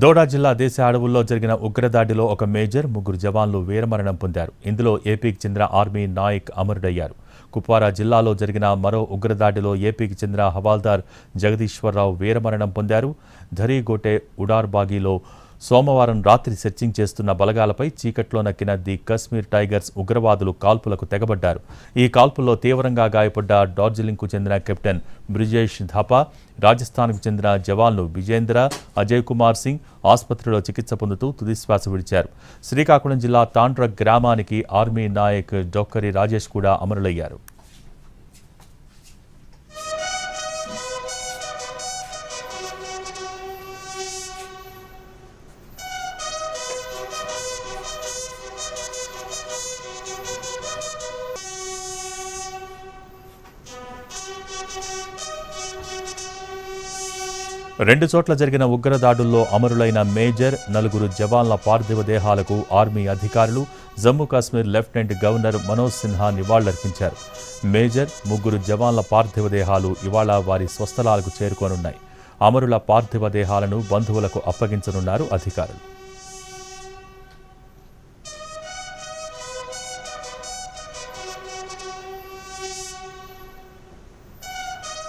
దోడా జిల్లా దేశ అడవుల్లో జరిగిన ఉగ్రదాడిలో ఒక మేజర్, ముగ్గురు జవాన్లు వీరమరణం పొందారు. ఇందులో ఏపీకి చెందిన ఆర్మీ నాయక్ అమరుడయ్యారు. కుప్వారా జిల్లాలో జరిగిన మరో ఉగ్రదాడిలో ఏపీకి చెందిన హవాల్దార్ జగదీశ్వరరావు వీరమరణం పొందారు. ధరీగోటే ఉడార్బాగిలో సోమవారం రాత్రి సెర్చింగ్ చేస్తున్న బలగాలపై చీకట్లో నక్కిన ది కశ్మీర్ టైగర్స్ ఉగ్రవాదులు కాల్పులకు తెగబడ్డారు. ఈ కాల్పుల్లో తీవ్రంగా గాయపడ్డ డార్జిలింగ్కు చెందిన కెప్టెన్ బ్రిజేష్ ధాపా, రాజస్థాన్కు చెందిన జవాన్లు విజేంద్ర, అజయ్ కుమార్ సింగ్ ఆసుపత్రిలో చికిత్స పొందుతూ తుదిశ్వాస విడిచారు. శ్రీకాకుళం జిల్లా తాండ్ర గ్రామానికి ఆర్మీ నాయక్ డొక్కరి రాజేష్ కూడా అమరులయ్యారు. రెండు చోట్ల జరిగిన ఉగ్రదాడుల్లో అమరులైన మేజర్, నలుగురు జవాన్ల పార్థివ దేహాలకు ఆర్మీ అధికారులు, జమ్మూ కాశ్మీర్ లెఫ్టినెంట్ గవర్నర్ మనోజ్ సిన్హా నివాళులర్పించారు. మేజర్, ముగ్గురు జవాన్ల పార్థివ దేహాలు ఇవాళ వారి స్వస్థలాలకు చేరుకోనున్నాయి. అమరుల పార్థివ దేహాలను బంధువులకు అప్పగించనున్నారు అధికారులు.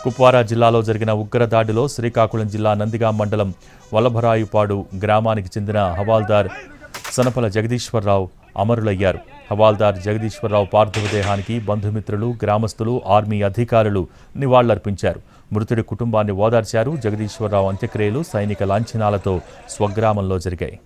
కుప్వారా జిల్లాలో జరిగిన ఉగ్రదాడిలో శ్రీకాకుళం జిల్లా నందిగాం మండలం వల్లభరాయుపాడు గ్రామానికి చెందిన హవాల్దార్ సనపల జగదీశ్వరరావు అమరులయ్యారు. హవాల్దార్ జగదీశ్వరరావు పార్థివ దేహానికి బంధుమిత్రులు, గ్రామస్తులు, ఆర్మీ అధికారులు నివాళులర్పించారు. మృతుడి కుటుంబాన్ని ఓదార్చారు. జగదీశ్వరరావు అంత్యక్రియలు సైనిక లాంఛనాలతో స్వగ్రామంలో జరిగాయి.